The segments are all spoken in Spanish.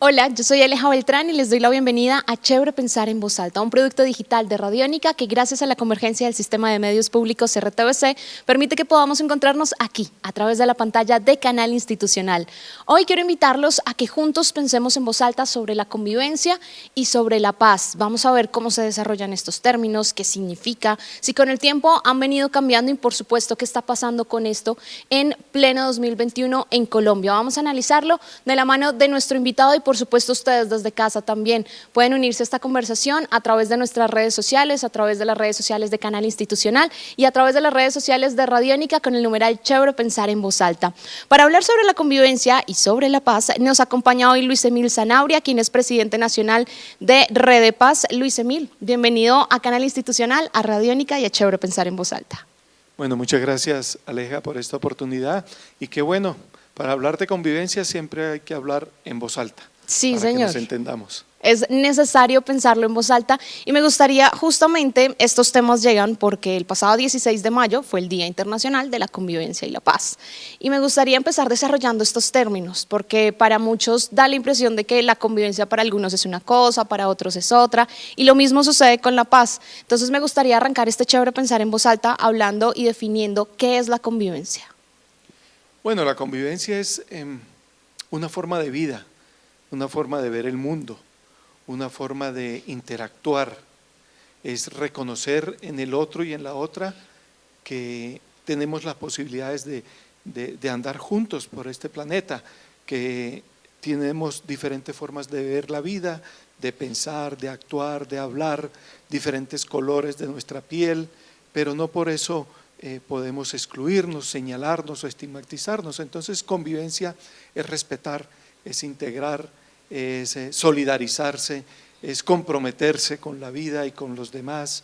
Hola, yo soy Aleja Beltrán y les doy la bienvenida a Chévere Pensar en Voz Alta, un producto digital de Radiónica que gracias a la convergencia del sistema de medios públicos RTVC permite que podamos encontrarnos aquí, a través de la pantalla de Canal Institucional. Hoy quiero invitarlos a que juntos pensemos en voz alta sobre la convivencia y sobre la paz. Vamos a ver cómo se desarrollan estos términos, qué significa, si con el tiempo han venido cambiando y por supuesto qué está pasando con esto en pleno 2021 en Colombia. Vamos a analizarlo de la mano de nuestro invitado y por supuesto ustedes desde casa también pueden unirse a esta conversación a través de nuestras redes sociales, a través de las redes sociales de Canal Institucional y a través de las redes sociales de Radiónica con el numeral Chévere Pensar en Voz Alta. Para hablar sobre la convivencia y sobre la paz nos acompaña hoy Luis Emil Zanabria, quien es presidente nacional de Rede Paz. Luis Emil, bienvenido a Canal Institucional, a Radiónica y a Chévere Pensar en Voz Alta. Bueno, muchas gracias Aleja por esta oportunidad y qué bueno, para hablar de convivencia siempre hay que hablar en voz alta. Sí, para señor. que nos entendamos. Es necesario pensarlo en voz alta y me gustaría justamente, estos temas llegan porque el pasado 16 de mayo fue el Día Internacional de la Convivencia y la Paz y me gustaría empezar desarrollando estos términos porque para muchos da la impresión de que la convivencia para algunos es una cosa, para otros es otra y lo mismo sucede con la paz. Entonces me gustaría arrancar este Chévere Pensar en Voz Alta hablando y definiendo qué es la convivencia. Bueno, la convivencia es una forma de vida, una forma de ver el mundo, una forma de interactuar, es reconocer en el otro y en la otra que tenemos las posibilidades de andar juntos por este planeta, que tenemos diferentes formas de ver la vida, de pensar, de actuar, de hablar, diferentes colores de nuestra piel, pero no por eso podemos excluirnos, señalarnos o estigmatizarnos. Entonces convivencia es respetar, es integrar, es solidarizarse, es comprometerse con la vida y con los demás.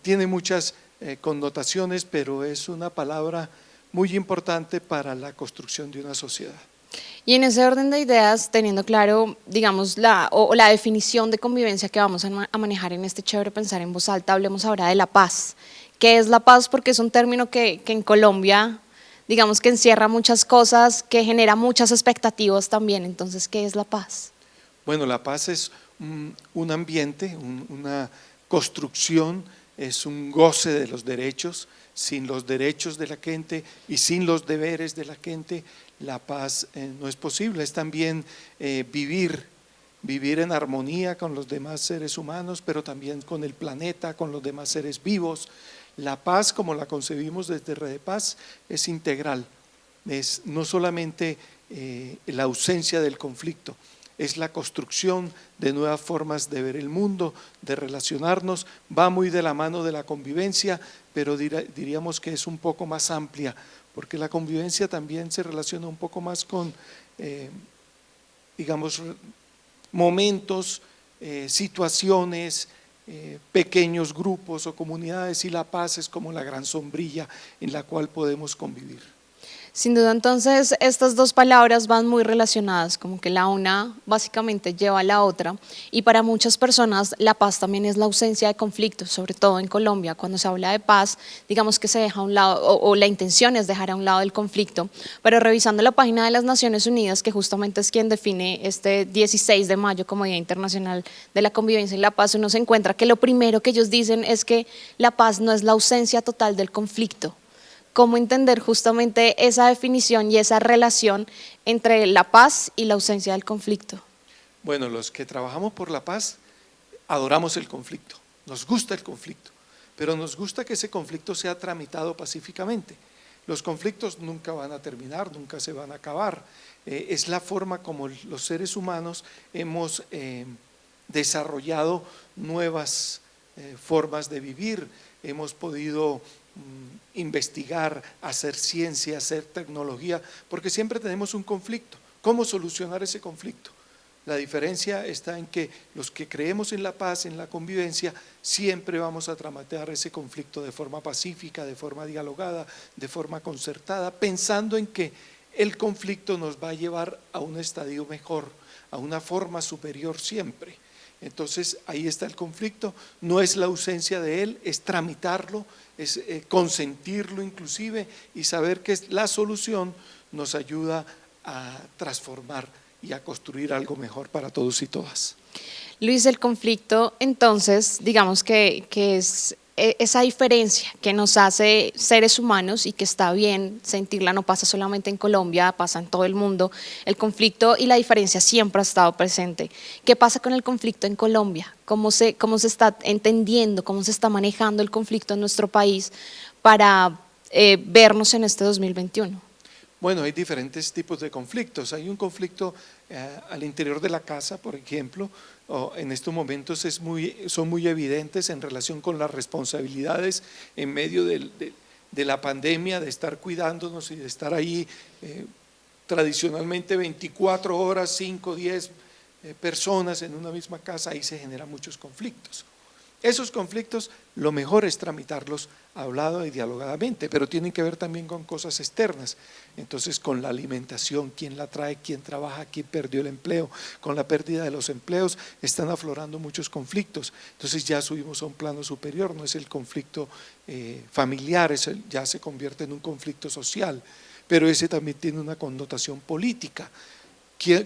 Tiene muchas connotaciones, pero es una palabra muy importante para la construcción de una sociedad. Y en ese orden de ideas, teniendo claro, digamos, la definición de convivencia que vamos a manejar en este Chévere Pensar en Voz Alta, hablemos ahora de la paz. ¿Qué es la paz? Porque es un término que en Colombia, digamos que encierra muchas cosas, que genera muchas expectativas también. Entonces, ¿qué es la paz? Bueno, la paz es un ambiente, una construcción, es un goce de los derechos. Sin los derechos de la gente y sin los deberes de la gente, la paz no es posible. Es también vivir en armonía con los demás seres humanos, pero también con el planeta, con los demás seres vivos. La paz, como la concebimos desde Rede Paz, es integral, es no solamente la ausencia del conflicto, es la construcción de nuevas formas de ver el mundo, de relacionarnos, va muy de la mano de la convivencia, pero diríamos que es un poco más amplia, porque la convivencia también se relaciona un poco más con, digamos, momentos, situaciones, pequeños grupos o comunidades, y la paz es como la gran sombrilla en la cual podemos convivir. Sin duda, entonces, estas dos palabras van muy relacionadas, como que la una básicamente lleva a la otra y para muchas personas la paz también es la ausencia de conflictos, sobre todo en Colombia. Cuando se habla de paz, digamos que se deja a un lado o la intención es dejar a un lado el conflicto, pero revisando la página de las Naciones Unidas, que justamente es quien define este 16 de mayo como Día Internacional de la Convivencia y la Paz, uno se encuentra que lo primero que ellos dicen es que la paz no es la ausencia total del conflicto. ¿Cómo entender justamente esa definición y esa relación entre la paz y la ausencia del conflicto? Bueno, los que trabajamos por la paz adoramos el conflicto, nos gusta el conflicto, pero nos gusta que ese conflicto sea tramitado pacíficamente. Los conflictos nunca van a terminar, nunca se van a acabar. Es la forma como los seres humanos hemos desarrollado nuevas formas de vivir, hemos podido investigar, hacer ciencia, hacer tecnología, porque siempre tenemos un conflicto. ¿Cómo solucionar ese conflicto? La diferencia está en que los que creemos en la paz, en la convivencia, siempre vamos a tramatear ese conflicto de forma pacífica, de forma dialogada, de forma concertada, pensando en que el conflicto nos va a llevar a un estadio mejor, a una forma superior siempre. Entonces ahí está el conflicto, no es la ausencia de él, es tramitarlo, es consentirlo inclusive y saber que la solución nos ayuda a transformar y a construir algo mejor para todos y todas. Luis, el conflicto entonces, digamos que es esa diferencia que nos hace seres humanos y que está bien sentirla, no pasa solamente en Colombia, pasa en todo el mundo. El conflicto y la diferencia siempre ha estado presente. ¿Qué pasa con el conflicto en Colombia? ¿Cómo se está entendiendo, cómo se está manejando el conflicto en nuestro país para vernos en este 2021? Bueno, hay diferentes tipos de conflictos. Hay un conflicto al interior de la casa, por ejemplo, en estos momentos son muy evidentes en relación con las responsabilidades en medio de la pandemia, de estar cuidándonos y de estar ahí tradicionalmente 24 horas, 5, 10 personas en una misma casa. Ahí se generan muchos conflictos. Esos conflictos lo mejor es tramitarlos hablado y dialogadamente, pero tienen que ver también con cosas externas. Entonces, con la alimentación, quién la trae, quién trabaja, quién perdió el empleo, con la pérdida de los empleos están aflorando muchos conflictos. Entonces ya subimos a un plano superior, no es el conflicto familiar, ya se convierte en un conflicto social, pero ese también tiene una connotación política.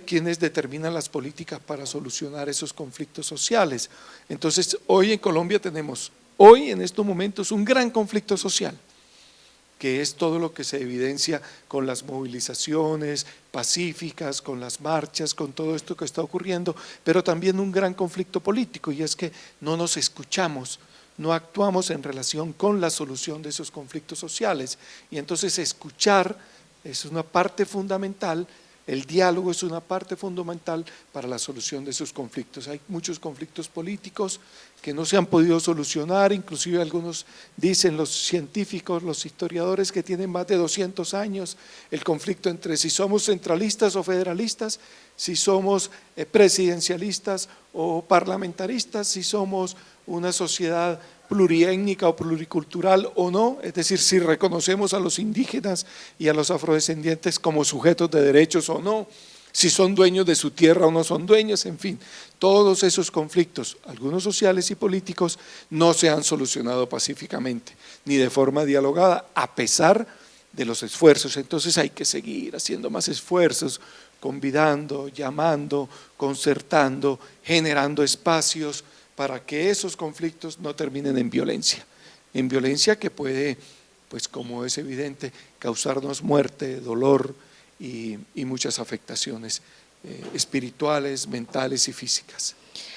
¿Quiénes determinan las políticas para solucionar esos conflictos sociales? Entonces, hoy en Colombia tenemos, hoy en estos momentos, un gran conflicto social, que es todo lo que se evidencia con las movilizaciones pacíficas, con las marchas, con todo esto que está ocurriendo, pero también un gran conflicto político, y es que no nos escuchamos, no actuamos en relación con la solución de esos conflictos sociales, y entonces escuchar es una parte fundamental. El diálogo es una parte fundamental para la solución de esos conflictos. Hay muchos conflictos políticos que no se han podido solucionar, inclusive algunos dicen, los científicos, los historiadores, que tienen más de 200 años, el conflicto entre si somos centralistas o federalistas, si somos presidencialistas o parlamentaristas, si somos una sociedad pluriétnica o pluricultural o no, es decir, si reconocemos a los indígenas y a los afrodescendientes como sujetos de derechos o no, si son dueños de su tierra o no son dueños, en fin, todos esos conflictos, algunos sociales y políticos, no se han solucionado pacíficamente, ni de forma dialogada, a pesar de los esfuerzos. Entonces hay que seguir haciendo más esfuerzos, convidando, llamando, concertando, generando espacios para que esos conflictos no terminen en violencia que puede, pues como es evidente, causarnos muerte, dolor y muchas afectaciones espirituales, mentales y físicas.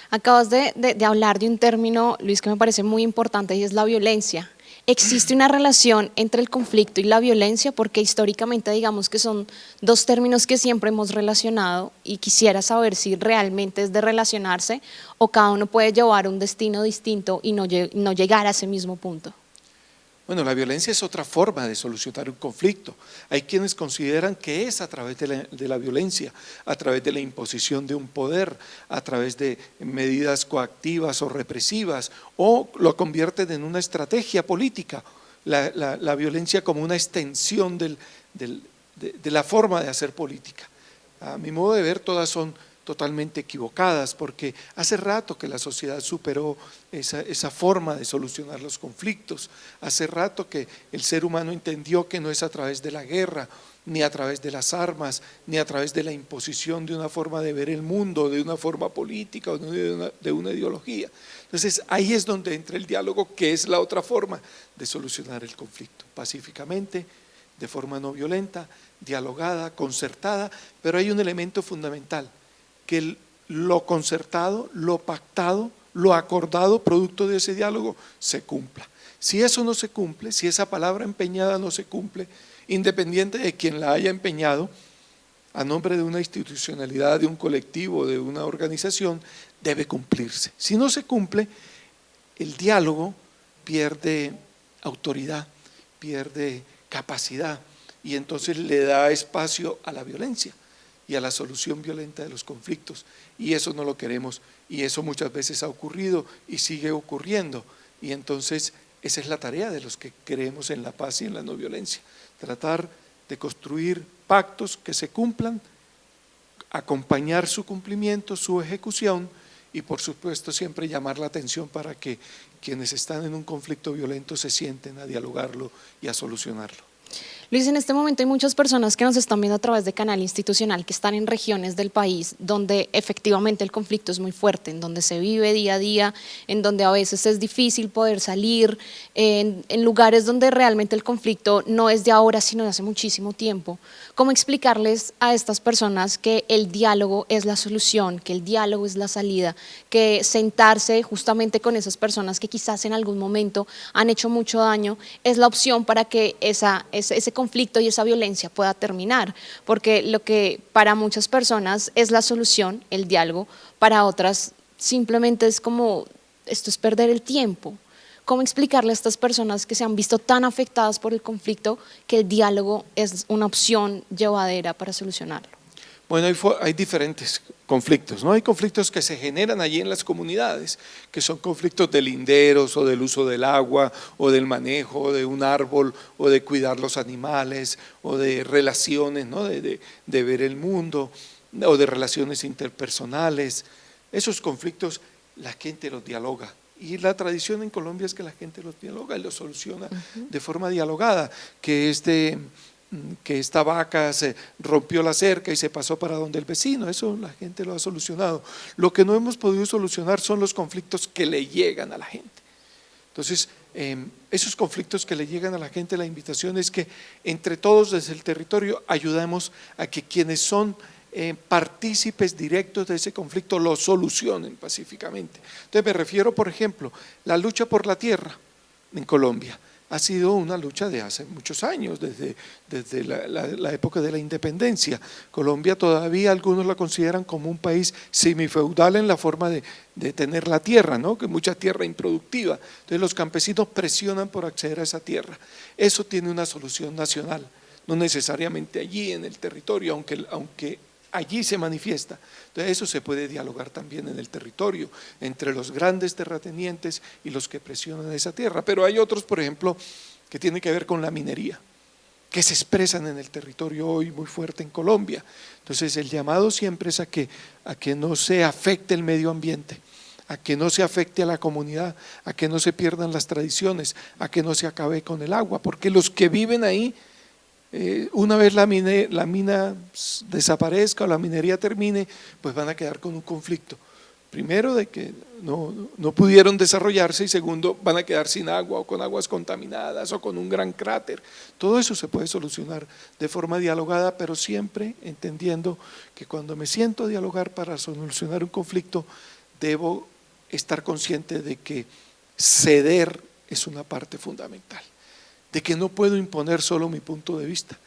Acabas de hablar de un término, Luis, que me parece muy importante, y es la violencia. ¿Existe una relación entre el conflicto y la violencia? Porque históricamente digamos que son dos términos que siempre hemos relacionado, y quisiera saber si realmente es de relacionarse o cada uno puede llevar un destino distinto y no llegar a ese mismo punto. Bueno, la violencia es otra forma de solucionar un conflicto. Hay quienes consideran que es a través de la violencia, a través de la imposición de un poder, a través de medidas coactivas o represivas, o lo convierten en una estrategia política, la violencia como una extensión de la forma de hacer política. A mi modo de ver, todas son totalmente equivocadas, porque hace rato que la sociedad superó esa forma de solucionar los conflictos, hace rato que el ser humano entendió que no es a través de la guerra, ni a través de las armas, ni a través de la imposición de una forma de ver el mundo, de una forma política o de una ideología. Entonces ahí es donde entra el diálogo, que es la otra forma de solucionar el conflicto, pacíficamente, de forma no violenta, dialogada, concertada, pero hay un elemento fundamental, que lo concertado, lo pactado, lo acordado, producto de ese diálogo, se cumpla. Si eso no se cumple, si esa palabra empeñada no se cumple, independiente de quien la haya empeñado, a nombre de una institucionalidad, de un colectivo, de una organización, debe cumplirse. Si no se cumple, el diálogo pierde autoridad, pierde capacidad, y entonces le da espacio a la violencia y a la solución violenta de los conflictos, y eso no lo queremos, y eso muchas veces ha ocurrido y sigue ocurriendo, y entonces esa es la tarea de los que creemos en la paz y en la no violencia, tratar de construir pactos que se cumplan, acompañar su cumplimiento, su ejecución, y por supuesto siempre llamar la atención para que quienes están en un conflicto violento se sienten a dialogarlo y a solucionarlo. Luis, en este momento hay muchas personas que nos están viendo a través de Canal Institucional que están en regiones del país donde efectivamente el conflicto es muy fuerte, en donde se vive día a día, en donde a veces es difícil poder salir, en lugares donde realmente el conflicto no es de ahora, sino de hace muchísimo tiempo. ¿Cómo explicarles a estas personas que el diálogo es la solución, que el diálogo es la salida, que sentarse justamente con esas personas que quizás en algún momento han hecho mucho daño es la opción para que ese conflicto y esa violencia pueda terminar? Porque lo que para muchas personas es la solución, el diálogo, para otras simplemente es como, esto es perder el tiempo. ¿Cómo explicarle a estas personas que se han visto tan afectadas por el conflicto que el diálogo es una opción llevadera para solucionarlo? Bueno, hay diferentes conflictos, ¿no? Hay conflictos que se generan allí en las comunidades, que son conflictos de linderos o del uso del agua o del manejo de un árbol o de cuidar los animales o de relaciones, ¿no? de ver el mundo o de relaciones interpersonales. Esos conflictos la gente los dialoga. Y la tradición en Colombia es que la gente los dialoga y los soluciona de forma dialogada, que esta vaca se rompió la cerca y se pasó para donde el vecino, eso la gente lo ha solucionado. Lo que no hemos podido solucionar son los conflictos que le llegan a la gente. Entonces, esos conflictos que le llegan a la gente, la invitación es que entre todos desde el territorio ayudemos a que quienes son partícipes directos de ese conflicto lo solucionen pacíficamente. Entonces me refiero, por ejemplo, la lucha por la tierra en Colombia ha sido una lucha de hace muchos años, desde la época de la independencia. Colombia todavía algunos la consideran como un país semifeudal en la forma de tener la tierra, ¿no? Que mucha tierra improductiva. Entonces los campesinos presionan por acceder a esa tierra. Eso tiene una solución nacional, no necesariamente allí en el territorio, aunque allí se manifiesta. Entonces eso se puede dialogar también en el territorio, entre los grandes terratenientes y los que presionan esa tierra. Pero hay otros, por ejemplo, que tienen que ver con la minería, que se expresan en el territorio hoy muy fuerte en Colombia. Entonces el llamado siempre es a que no se afecte el medio ambiente, a que no se afecte a la comunidad, a que no se pierdan las tradiciones, a que no se acabe con el agua, porque los que viven ahí, una vez la mina desaparezca o la minería termine, pues van a quedar con un conflicto. Primero, de que no pudieron desarrollarse, y segundo, van a quedar sin agua o con aguas contaminadas o con un gran cráter. Todo eso se puede solucionar de forma dialogada, pero siempre entendiendo que cuando me siento a dialogar para solucionar un conflicto, debo estar consciente de que ceder es una parte fundamental, de que no puedo imponer solo mi punto de vista,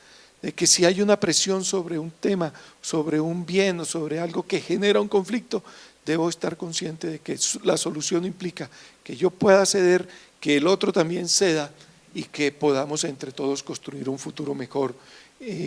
de que si hay una presión sobre un tema, sobre un bien o sobre algo que genera un conflicto, debo estar consciente de que la solución implica que yo pueda ceder, que el otro también ceda y que podamos entre todos construir un futuro mejor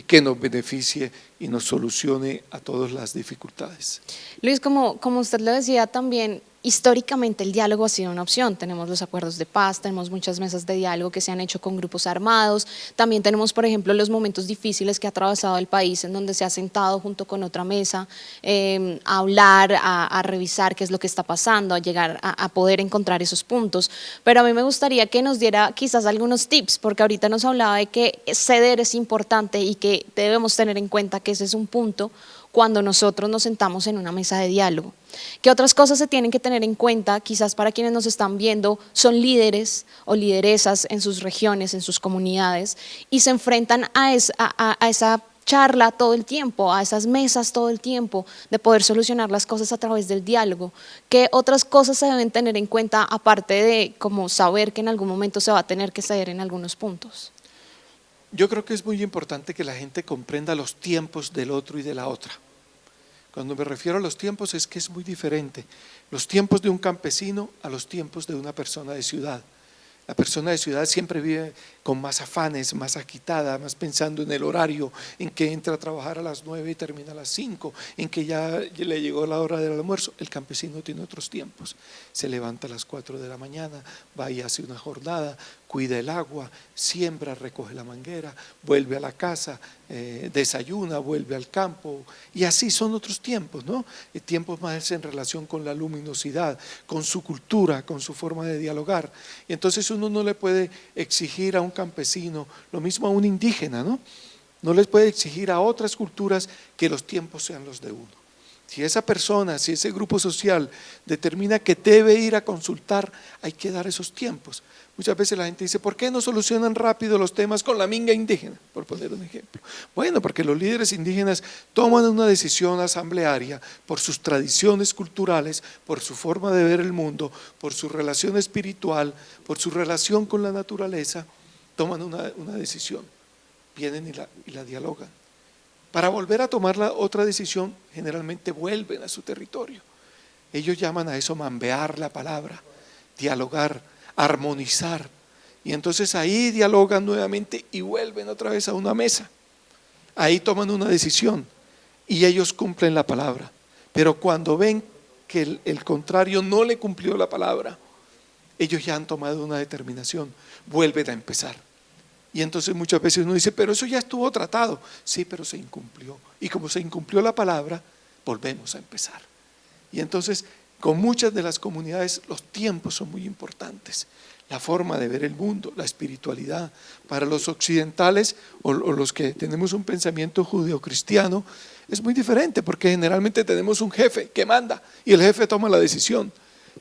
que nos beneficie y nos solucione a todas las dificultades. Luis, como usted le decía también, históricamente el diálogo ha sido una opción. Tenemos los acuerdos de paz, tenemos muchas mesas de diálogo que se han hecho con grupos armados, también tenemos, por ejemplo, los momentos difíciles que ha atravesado el país en donde se ha sentado junto con otra mesa a hablar, a revisar qué es lo que está pasando, a llegar a poder encontrar esos puntos. Pero a mí me gustaría que nos diera quizás algunos tips, porque ahorita nos hablaba de que ceder es importante y que debemos tener en cuenta que ese es un punto cuando nosotros nos sentamos en una mesa de diálogo. ¿Qué otras cosas se tienen que tener en cuenta? Quizás para quienes nos están viendo son líderes o lideresas en sus regiones, en sus comunidades, y se enfrentan a esa charla todo el tiempo, a esas mesas todo el tiempo, de poder solucionar las cosas a través del diálogo. ¿Qué otras cosas se deben tener en cuenta aparte de como saber que en algún momento se va a tener que ceder en algunos puntos? Yo creo que es muy importante que la gente comprenda los tiempos del otro y de la otra. Cuando me refiero a los tiempos es que es muy diferente los tiempos de un campesino a los tiempos de una persona de ciudad. La persona de ciudad siempre vive con más afanes, más agitada, más pensando en el horario, en que entra a trabajar a las 9 y termina a las 5, en que ya le llegó la hora del almuerzo. El campesino tiene otros tiempos, se levanta a las 4 de la mañana, va y hace una jornada, cuida el agua, siembra, recoge la manguera, vuelve a la casa, desayuna, vuelve al campo, y así son otros tiempos, ¿no? Tiempos más en relación con la luminosidad, con su cultura, con su forma de dialogar. Y entonces uno no le puede exigir a un campesino, lo mismo a un indígena, ¿no? No les puede exigir a otras culturas que los tiempos sean los de uno. Si esa persona, si ese grupo social determina que debe ir a consultar, hay que dar esos tiempos. Muchas veces la gente dice, ¿por qué no solucionan rápido los temas con la minga indígena? Por poner un ejemplo. Bueno, porque los líderes indígenas toman una decisión asamblearia por sus tradiciones culturales, por su forma de ver el mundo, por su relación espiritual, por su relación con la naturaleza, toman una decisión, vienen y la dialogan. Para volver a tomar la otra decisión, generalmente vuelven a su territorio. Ellos llaman a eso mambear la palabra, dialogar, armonizar. Y entonces ahí dialogan nuevamente y vuelven otra vez a una mesa. Ahí toman una decisión y ellos cumplen la palabra. Pero cuando ven que el contrario no le cumplió la palabra, ellos ya han tomado una determinación, vuelven a empezar. Y entonces muchas veces uno dice, pero eso ya estuvo tratado. Sí, pero se incumplió. Y como se incumplió la palabra, volvemos a empezar. Y entonces, con muchas de las comunidades, los tiempos son muy importantes. La forma de ver el mundo, la espiritualidad. Para los occidentales o los que tenemos un pensamiento judeocristiano, es muy diferente porque generalmente tenemos un jefe que manda y el jefe toma la decisión.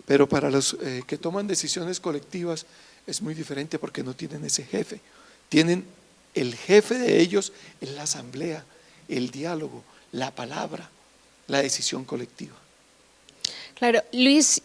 Pero para los que toman decisiones colectivas es muy diferente porque no tienen ese jefe. Tienen el jefe de ellos en la asamblea, el diálogo, la palabra, la decisión colectiva. Claro, Luis,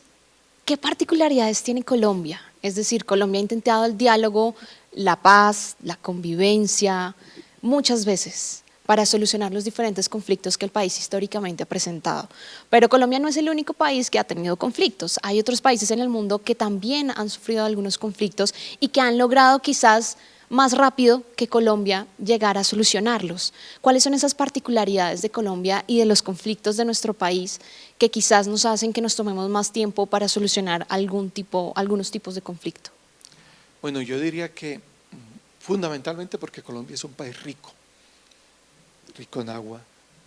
¿qué particularidades tiene Colombia? Es decir, Colombia ha intentado el diálogo, la paz, la convivencia, muchas veces para solucionar los diferentes conflictos que el país históricamente ha presentado. Pero Colombia no es el único país que ha tenido conflictos. Hay otros países en el mundo que también han sufrido algunos conflictos y que han logrado quizás más rápido que Colombia llegar a solucionarlos. ¿Cuáles son esas particularidades de Colombia y de los conflictos de nuestro país que quizás nos hacen que nos tomemos más tiempo para solucionar algunos tipos de conflicto? Bueno, yo diría que fundamentalmente porque Colombia es un país rico, rico en agua,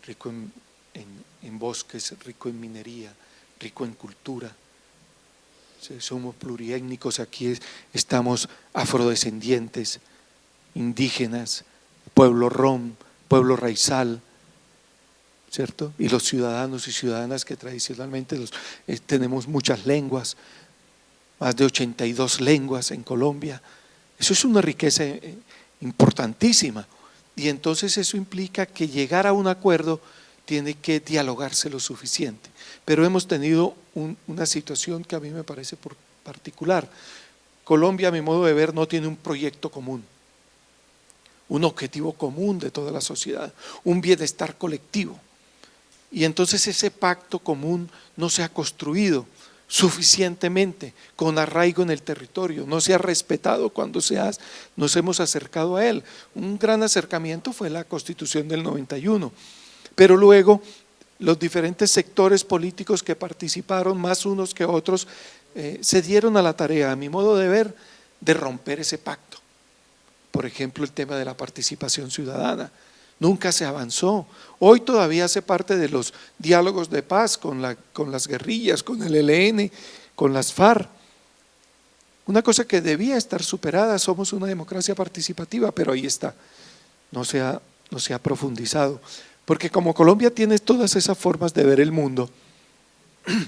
rico en bosques, rico en minería, rico en cultura. Somos pluriétnicos, aquí estamos afrodescendientes, indígenas, pueblo rom, pueblo raizal, ¿cierto? Y los ciudadanos y ciudadanas que tradicionalmente tenemos muchas lenguas, más de 82 lenguas en Colombia. Eso es una riqueza importantísima. Y entonces eso implica que llegar a un acuerdo tiene que dialogarse lo suficiente. Pero hemos tenido una situación que a mí me parece particular. Colombia, a mi modo de ver, no tiene un proyecto común, un objetivo común de toda la sociedad, un bienestar colectivo. Y entonces ese pacto común no se ha construido suficientemente con arraigo en el territorio, no se ha respetado cuando nos hemos acercado a él. Un gran acercamiento fue la Constitución del 91, pero luego los diferentes sectores políticos que participaron, más unos que otros, se dieron a la tarea, a mi modo de ver, de romper ese pacto. Por ejemplo, el tema de la participación ciudadana. Nunca se avanzó. Hoy todavía hace parte de los diálogos de paz con las guerrillas, con el ELN, con las FARC. Una cosa que debía estar superada, somos una democracia participativa, pero ahí está, no se ha profundizado. Porque como Colombia tiene todas esas formas de ver el mundo,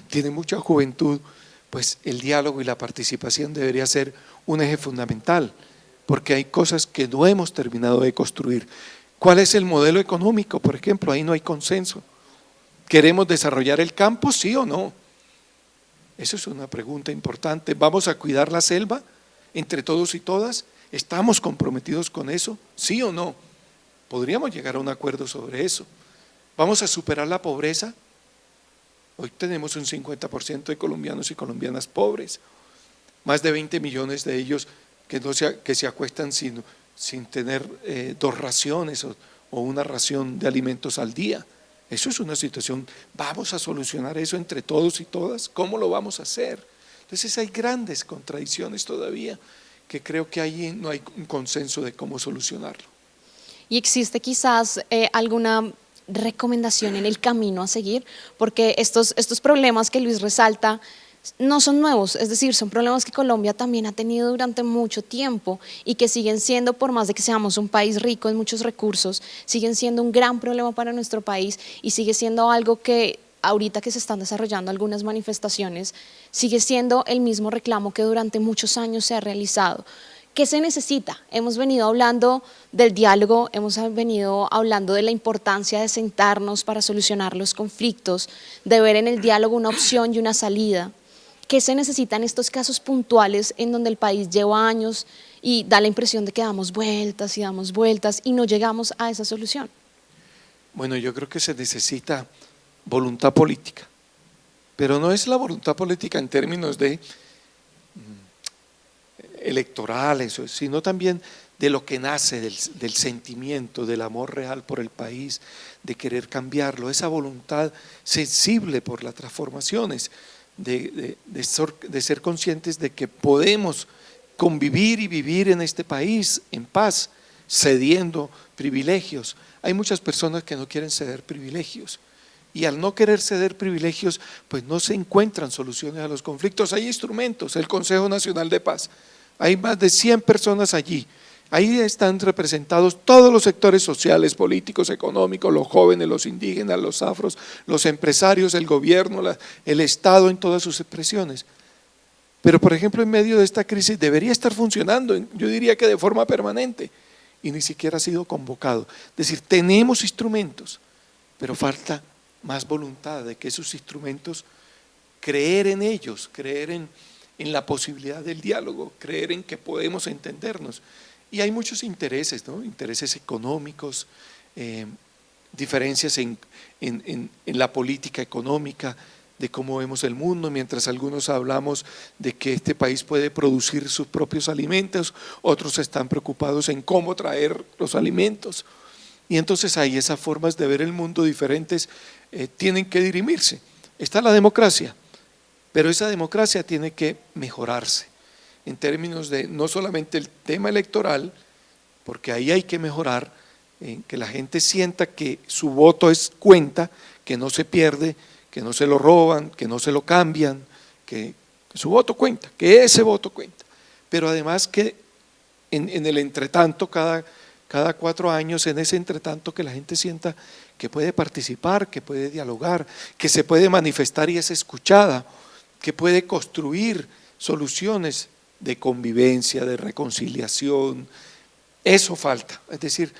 tiene mucha juventud, pues el diálogo y la participación debería ser un eje fundamental, porque hay cosas que no hemos terminado de construir. ¿Cuál es el modelo económico? Por ejemplo, ahí no hay consenso. ¿Queremos desarrollar el campo, sí o no? Eso es una pregunta importante. ¿Vamos a cuidar la selva entre todos y todas? ¿Estamos comprometidos con eso? ¿Sí o no? Podríamos llegar a un acuerdo sobre eso. ¿Vamos a superar la pobreza? Hoy tenemos un 50% de colombianos y colombianas pobres. Más de 20 millones de ellos que se acuestan sin tener 2 raciones o una ración de alimentos al día. Eso es una situación. ¿Vamos a solucionar eso entre todos y todas? ¿Cómo lo vamos a hacer? Entonces hay grandes contradicciones todavía que creo que ahí no hay un consenso de cómo solucionarlo. ¿Y existe quizás alguna recomendación en el camino a seguir? Porque estos problemas que Luis resalta no son nuevos, es decir, son problemas que Colombia también ha tenido durante mucho tiempo y que siguen siendo, por más de que seamos un país rico en muchos recursos, siguen siendo un gran problema para nuestro país y sigue siendo algo que ahorita que se están desarrollando algunas manifestaciones, sigue siendo el mismo reclamo que durante muchos años se ha realizado. ¿Qué se necesita? Hemos venido hablando del diálogo, hemos venido hablando de la importancia de sentarnos para solucionar los conflictos, de ver en el diálogo una opción y una salida. ¿Qué se necesita en estos casos puntuales en donde el país lleva años y da la impresión de que damos vueltas y no llegamos a esa solución? Bueno, yo creo que se necesita voluntad política, pero no es la voluntad política en términos de electorales, sino también de lo que nace del sentimiento, del amor real por el país, de querer cambiarlo, esa voluntad sensible por las transformaciones, de ser conscientes de que podemos convivir y vivir en este país en paz, cediendo privilegios. Hay muchas personas que no quieren ceder privilegios y al no querer ceder privilegios, pues no se encuentran soluciones a los conflictos. Hay instrumentos, el Consejo Nacional de Paz, hay más de 100 personas allí. Ahí están representados todos los sectores sociales, políticos, económicos, los jóvenes, los indígenas, los afros, los empresarios, el gobierno, el Estado en todas sus expresiones. Pero por ejemplo en medio de esta crisis debería estar funcionando, yo diría que de forma permanente, y ni siquiera ha sido convocado. Es decir, tenemos instrumentos, pero falta más voluntad de que esos instrumentos, creer en ellos, creer en la posibilidad del diálogo, creer en que podemos entendernos. Y hay muchos intereses, ¿no? Intereses económicos, diferencias en la política económica, de cómo vemos el mundo, mientras algunos hablamos de que este país puede producir sus propios alimentos, otros están preocupados en cómo traer los alimentos. Y entonces ahí esas formas de ver el mundo diferentes tienen que dirimirse. Está la democracia, pero esa democracia tiene que mejorarse en términos de no solamente el tema electoral, porque ahí hay que mejorar, que la gente sienta que su voto es cuenta, que no se pierde, que no se lo roban, que no se lo cambian, que su voto cuenta, que ese voto cuenta. Pero además que en el entretanto, cada 4 años, en ese entretanto, que la gente sienta que puede participar, que puede dialogar, que se puede manifestar y es escuchada, que puede construir soluciones de convivencia, de reconciliación. Eso falta, es decir,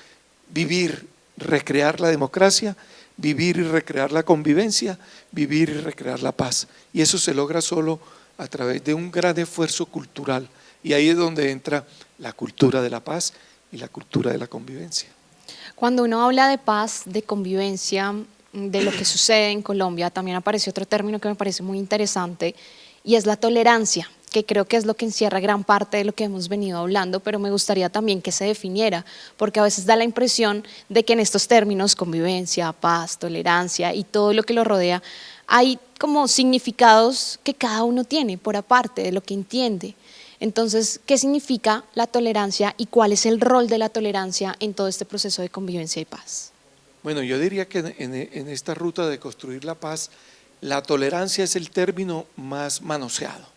vivir, recrear la democracia, vivir y recrear la convivencia, vivir y recrear la paz. Y eso se logra solo a través de un gran esfuerzo cultural. Y ahí es donde entra la cultura de la paz y la cultura de la convivencia. Cuando uno habla de paz, de convivencia, de lo que sucede en Colombia, también aparece otro término que me parece muy interesante y es la tolerancia, que creo que es lo que encierra gran parte de lo que hemos venido hablando, pero me gustaría también que se definiera, porque a veces da la impresión de que en estos términos, convivencia, paz, tolerancia y todo lo que lo rodea, hay como significados que cada uno tiene por aparte de lo que entiende. Entonces, ¿qué significa la tolerancia y cuál es el rol de la tolerancia en todo este proceso de convivencia y paz? Bueno, yo diría que en esta ruta de construir la paz, la tolerancia es el término más manoseado.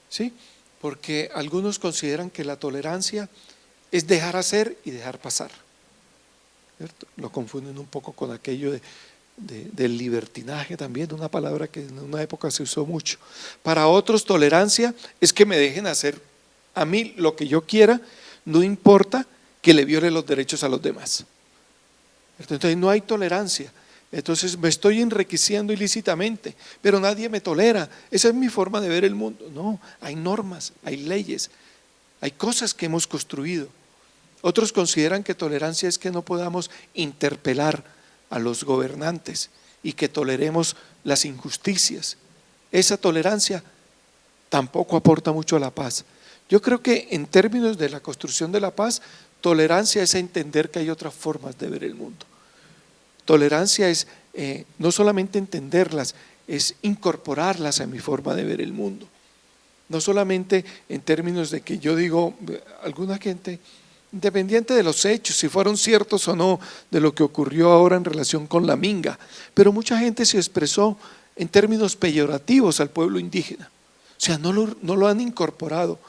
¿Sí? Porque algunos consideran que la tolerancia es dejar hacer y dejar pasar, ¿cierto? Lo confunden un poco con aquello del libertinaje también, una palabra que en una época se usó mucho. Para otros tolerancia es que me dejen hacer a mí lo que yo quiera, no importa que le viole los derechos a los demás, ¿cierto? Entonces no hay tolerancia. Entonces me estoy enriqueciendo ilícitamente, pero nadie me tolera. Esa es mi forma de ver el mundo. No, hay normas, hay leyes, hay cosas que hemos construido. Otros consideran que tolerancia es que no podamos interpelar a los gobernantes y que toleremos las injusticias. Esa tolerancia tampoco aporta mucho a la paz. Yo creo que en términos de la construcción de la paz, tolerancia es entender que hay otras formas de ver el mundo. Tolerancia es no solamente entenderlas, es incorporarlas a mi forma de ver el mundo. No solamente en términos de que yo digo, alguna gente, independiente de los hechos, si fueron ciertos o no, de lo que ocurrió ahora en relación con la minga, pero mucha gente se expresó en términos peyorativos al pueblo indígena. O sea, no lo han incorporado,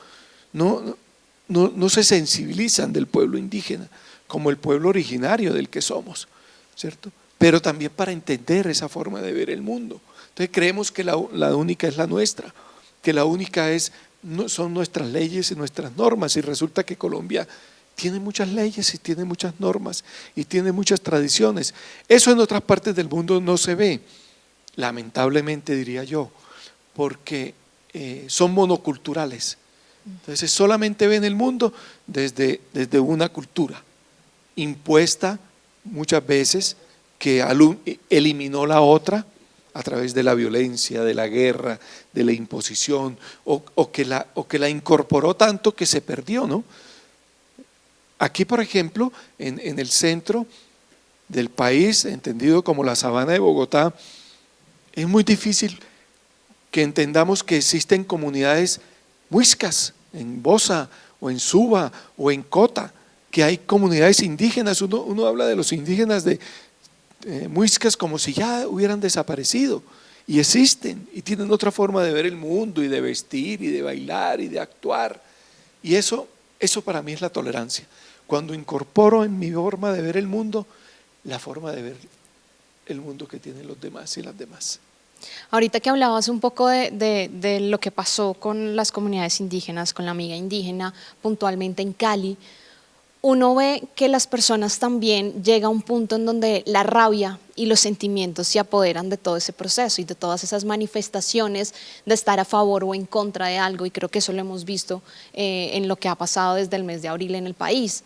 no se sensibilizan del pueblo indígena como el pueblo originario del que somos, ¿cierto? Pero también para entender esa forma de ver el mundo. Entonces creemos que la única es la nuestra, que la única son nuestras leyes y nuestras normas, y resulta que Colombia tiene muchas leyes y tiene muchas normas y tiene muchas tradiciones. Eso en otras partes del mundo no se ve, lamentablemente diría yo, porque son monoculturales. Entonces solamente ven el mundo desde una cultura impuesta muchas veces que eliminó la otra a través de la violencia, de la guerra, de la imposición, o que la incorporó tanto que se perdió, ¿no? Aquí, por ejemplo, en el centro del país, entendido como la sabana de Bogotá, es muy difícil que entendamos que existen comunidades muiscas en Bosa o en Suba o en Cota, que hay comunidades indígenas. Uno habla de los indígenas de muiscas como si ya hubieran desaparecido, y existen y tienen otra forma de ver el mundo y de vestir y de bailar y de actuar, y eso para mí es la tolerancia. Cuando incorporo en mi forma de ver el mundo la forma de ver el mundo que tienen los demás y las demás. Ahorita que hablabas un poco de lo que pasó con las comunidades indígenas, con la amiga indígena, puntualmente en Cali, uno ve que las personas también llega a un punto en donde la rabia y los sentimientos se apoderan de todo ese proceso y de todas esas manifestaciones de estar a favor o en contra de algo, y creo que eso lo hemos visto en lo que ha pasado desde el mes de abril en el país.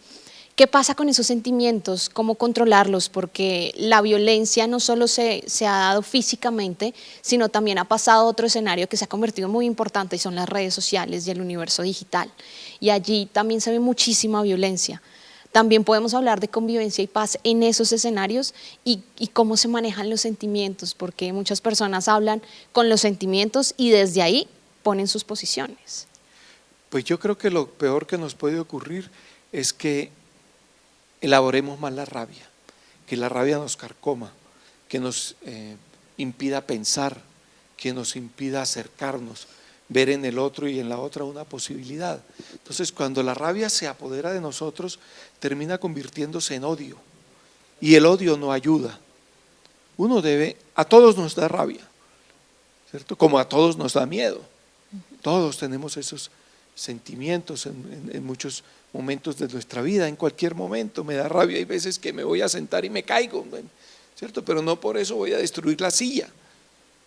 ¿Qué pasa con esos sentimientos? ¿Cómo controlarlos? Porque la violencia no solo se ha dado físicamente, sino también ha pasado a otro escenario que se ha convertido muy importante, y son las redes sociales y el universo digital. Y allí también se ve muchísima violencia. También podemos hablar de convivencia y paz en esos escenarios y cómo se manejan los sentimientos, porque muchas personas hablan con los sentimientos y desde ahí ponen sus posiciones. Pues yo creo que lo peor que nos puede ocurrir es que elaboremos más la rabia, que la rabia nos carcoma, que nos impida pensar, que nos impida acercarnos, ver en el otro y en la otra una posibilidad. Entonces, cuando la rabia se apodera de nosotros, termina convirtiéndose en odio, y el odio no ayuda. A todos nos da rabia, ¿cierto? Como a todos nos da miedo. Todos tenemos esos sentimientos en muchos momentos de nuestra vida. En cualquier momento me da rabia, hay veces que me voy a sentar y me caigo, ¿cierto? Pero no por eso voy a destruir la silla,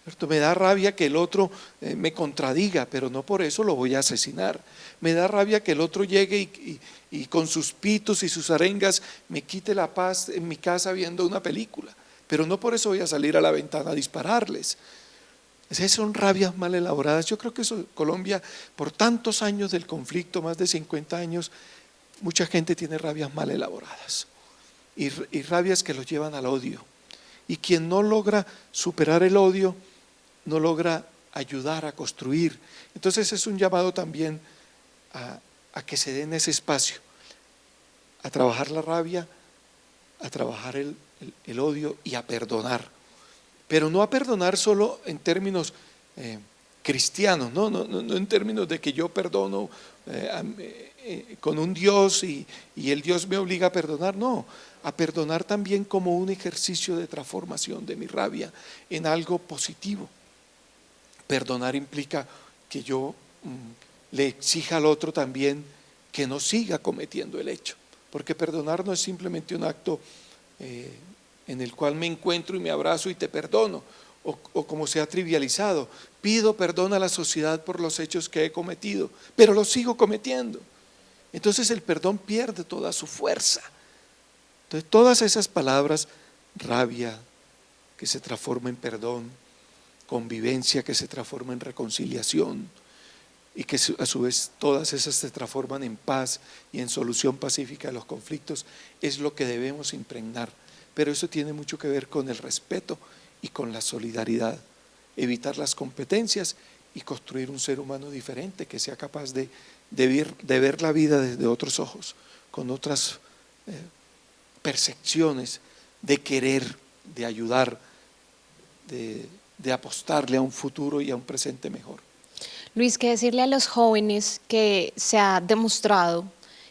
¿cierto? Me da rabia que el otro me contradiga, pero no por eso lo voy a asesinar. Me da rabia que el otro llegue y con sus pitos y sus arengas me quite la paz en mi casa viendo una película, pero no por eso voy a salir a la ventana a dispararles. Esas son rabias mal elaboradas. Yo creo que Colombia, por tantos años del conflicto, más de 50 años, mucha gente tiene rabias mal elaboradas y rabias que los llevan al odio. Y quien no logra superar el odio, no logra ayudar a construir. Entonces es un llamado también a que se den ese espacio, a trabajar la rabia, a trabajar el odio y a perdonar. Pero no a perdonar solo en términos cristianos, no en términos de que yo perdono con un Dios y el Dios me obliga a perdonar, no, a perdonar también como un ejercicio de transformación de mi rabia en algo positivo. Perdonar implica que yo le exija al otro también que no siga cometiendo el hecho, porque perdonar no es simplemente un acto en el cual me encuentro y me abrazo y te perdono, o como se ha trivializado, pido perdón a la sociedad por los hechos que he cometido, pero los sigo cometiendo. Entonces el perdón pierde toda su fuerza. Entonces todas esas palabras, rabia que se transforma en perdón, convivencia que se transforma en reconciliación, y que a su vez todas esas se transforman en paz y en solución pacífica de los conflictos, es lo que debemos impregnar. Pero eso tiene mucho que ver con el respeto y con la solidaridad, evitar las competencias y construir un ser humano diferente que sea capaz de ver la vida desde otros ojos, con otras percepciones, de querer, de ayudar, de de apostarle a un futuro y a un presente mejor. Luis, ¿qué decirle a los jóvenes que se ha demostrado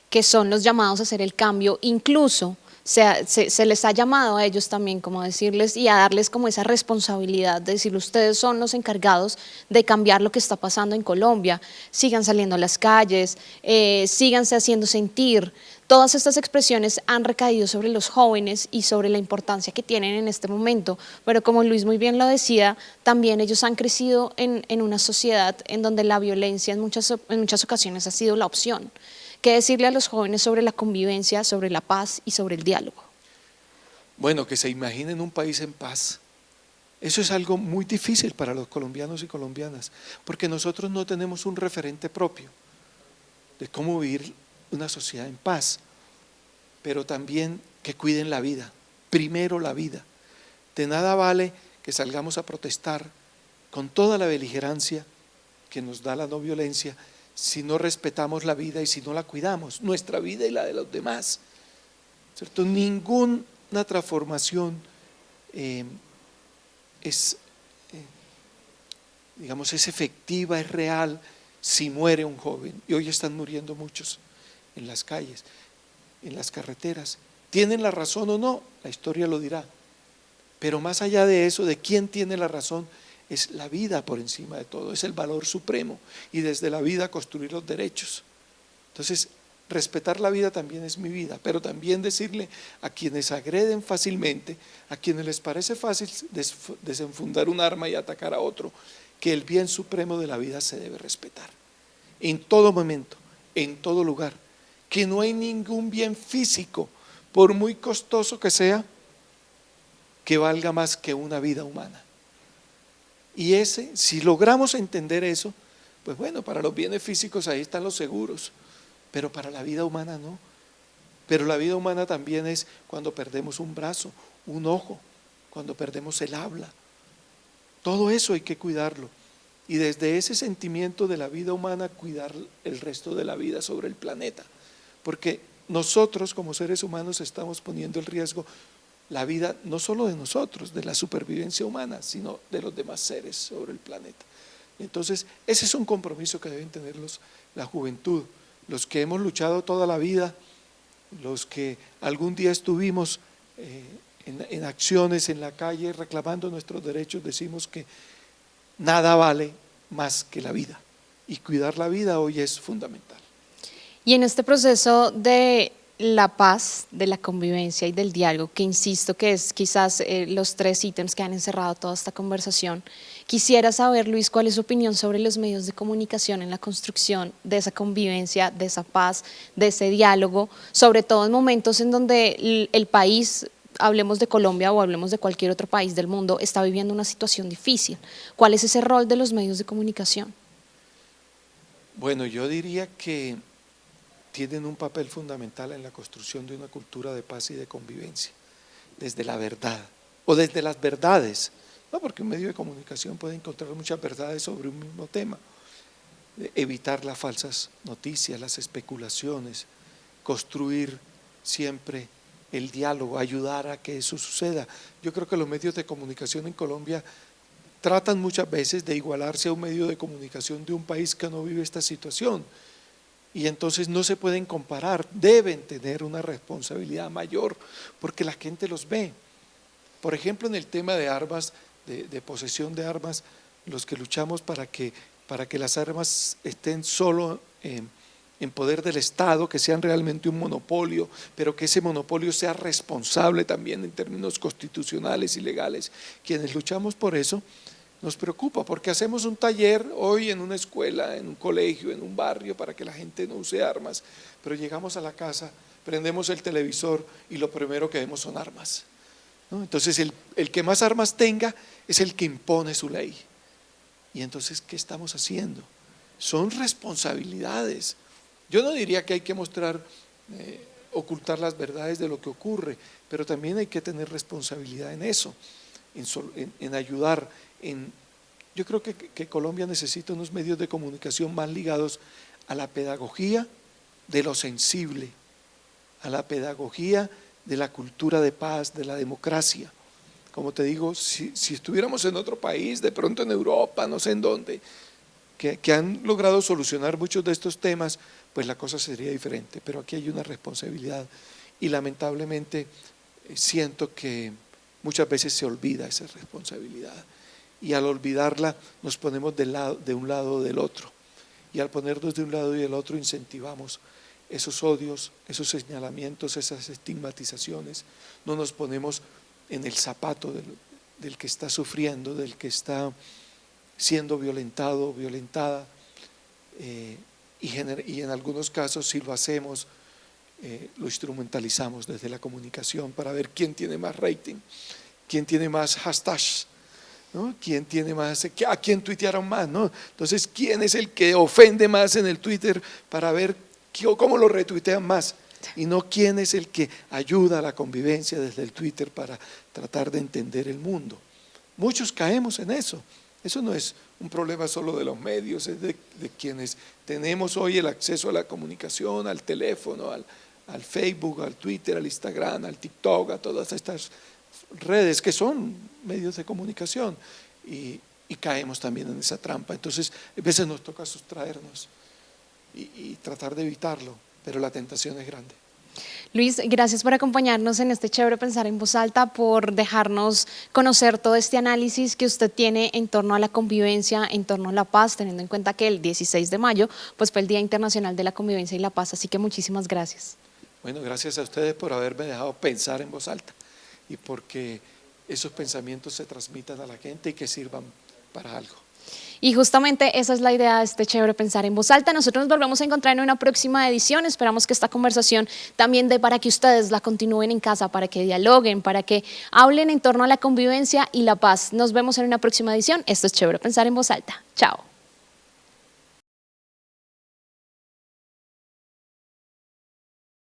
que son los llamados a hacer el cambio? Incluso se les ha llamado a ellos también, como decirles y a darles como esa responsabilidad de decir, ustedes son los encargados de cambiar lo que está pasando en Colombia, sigan saliendo a las calles, síganse haciendo sentir. Todas estas expresiones han recaído sobre los jóvenes y sobre la importancia que tienen en este momento, pero como Luis muy bien lo decía, también ellos han crecido en una sociedad en donde la violencia en muchas ocasiones ha sido la opción. ¿Qué decirle a los jóvenes sobre la convivencia, sobre la paz y sobre el diálogo? Bueno, que se imaginen un país en paz. Eso es algo muy difícil para los colombianos y colombianas, porque nosotros no tenemos un referente propio de cómo vivir una sociedad en paz, pero también que cuiden la vida, primero la vida. De nada vale que salgamos a protestar con toda la beligerancia que nos da la no violencia si no respetamos la vida y si no la cuidamos, nuestra vida y la de los demás, ¿cierto? Ninguna transformación es efectiva, es real si muere un joven, y hoy están muriendo muchos en las calles, en las carreteras. ¿Tienen la razón o no? La historia lo dirá. Pero más allá de eso, de quién tiene la razón, es la vida por encima de todo, es el valor supremo, y desde la vida construir los derechos. Entonces, respetar la vida también es mi vida, pero también decirle a quienes agreden fácilmente, a quienes les parece fácil desenfundar un arma y atacar a otro, que el bien supremo de la vida se debe respetar en todo momento, en todo lugar, que no hay ningún bien físico, por muy costoso que sea, que valga más que una vida humana. Y si logramos entender eso, pues bueno, para los bienes físicos ahí están los seguros, pero para la vida humana no. Pero la vida humana también es cuando perdemos un brazo, un ojo, cuando perdemos el habla. Todo eso hay que cuidarlo. Y desde ese sentimiento de la vida humana, cuidar el resto de la vida sobre el planeta. Porque nosotros como seres humanos estamos poniendo en riesgo la vida no solo de nosotros, de la supervivencia humana, sino de los demás seres sobre el planeta. Entonces, ese es un compromiso que deben tener la juventud, los que hemos luchado toda la vida, los que algún día estuvimos en acciones en la calle reclamando nuestros derechos. Decimos que nada vale más que la vida, y cuidar la vida hoy es fundamental. Y en este proceso de la paz, de la convivencia y del diálogo, que insisto que es quizás los tres ítems que han encerrado toda esta conversación, quisiera saber, Luis, cuál es su opinión sobre los medios de comunicación en la construcción de esa convivencia, de esa paz, de ese diálogo, sobre todo en momentos en donde el país, hablemos de Colombia o hablemos de cualquier otro país del mundo, está viviendo una situación difícil. ¿Cuál es ese rol de los medios de comunicación? Bueno, yo diría que tienen un papel fundamental en la construcción de una cultura de paz y de convivencia, desde la verdad o desde las verdades, no, porque un medio de comunicación puede encontrar muchas verdades sobre un mismo tema, evitar las falsas noticias, las especulaciones, construir siempre el diálogo, ayudar a que eso suceda. Yo creo que los medios de comunicación en Colombia tratan muchas veces de igualarse a un medio de comunicación de un país que no vive esta situación, y entonces no se pueden comparar, deben tener una responsabilidad mayor porque la gente los ve. Por ejemplo, en el tema de armas, de posesión de armas, los que luchamos para que las armas estén solo en poder del Estado, que sean realmente un monopolio, pero que ese monopolio sea responsable también en términos constitucionales y legales. Quienes luchamos por eso, nos preocupa porque hacemos un taller hoy en una escuela, en un colegio, en un barrio para que la gente no use armas, pero llegamos a la casa, prendemos el televisor y lo primero que vemos son armas, ¿no? Entonces el que más armas tenga es el que impone su ley. Y entonces, ¿qué estamos haciendo? Son responsabilidades. Yo no diría que hay que ocultar las verdades de lo que ocurre, pero también hay que tener responsabilidad en eso, en ayudar. Yo creo que Colombia necesita unos medios de comunicación más ligados a la pedagogía de lo sensible, a la pedagogía de la cultura de paz, de la democracia, Como te digo, si estuviéramos en otro país, de pronto en Europa, no sé en dónde, que han logrado solucionar muchos de estos temas, pues la cosa sería diferente. Pero aquí hay una responsabilidad y lamentablemente siento que muchas veces se olvida esa responsabilidad. Y al olvidarla nos ponemos de un lado o del otro. Y al ponernos de un lado y del otro incentivamos esos odios, esos señalamientos, esas estigmatizaciones. No nos ponemos en el zapato del que está sufriendo, del que está siendo violentado o violentada. Y en algunos casos, si lo hacemos, lo instrumentalizamos desde la comunicación para ver quién tiene más rating, quién tiene más hashtags, ¿no? ¿Quién tiene más? ¿A quién tuitearon más? ¿No? Entonces, ¿quién es el que ofende más en el Twitter para ver cómo lo retuitean más? Y no quién es el que ayuda a la convivencia desde el Twitter para tratar de entender el mundo. Muchos caemos en eso. Eso no es un problema solo de los medios, es de quienes tenemos hoy el acceso a la comunicación, al teléfono, al Facebook, al Twitter, al Instagram, al TikTok, a todas estas redes que son medios de comunicación, y caemos también en esa trampa. Entonces a veces nos toca sustraernos y tratar de evitarlo, pero la tentación es grande. Luis, gracias por acompañarnos en este Chévere Pensar en Voz Alta, por dejarnos conocer todo este análisis que usted tiene en torno a la convivencia, en torno a la paz, teniendo en cuenta que el 16 de mayo pues fue el Día Internacional de la Convivencia y la Paz, así que muchísimas gracias. Bueno, gracias a ustedes por haberme dejado pensar en voz alta y porque esos pensamientos se transmitan a la gente y que sirvan para algo. Y justamente esa es la idea de este Chévere Pensar en Voz Alta. Nosotros nos volvemos a encontrar en una próxima edición. Esperamos que esta conversación también dé para que ustedes la continúen en casa, para que dialoguen, para que hablen en torno a la convivencia y la paz. Nos vemos en una próxima edición. Esto es Chévere Pensar en Voz Alta. Chao.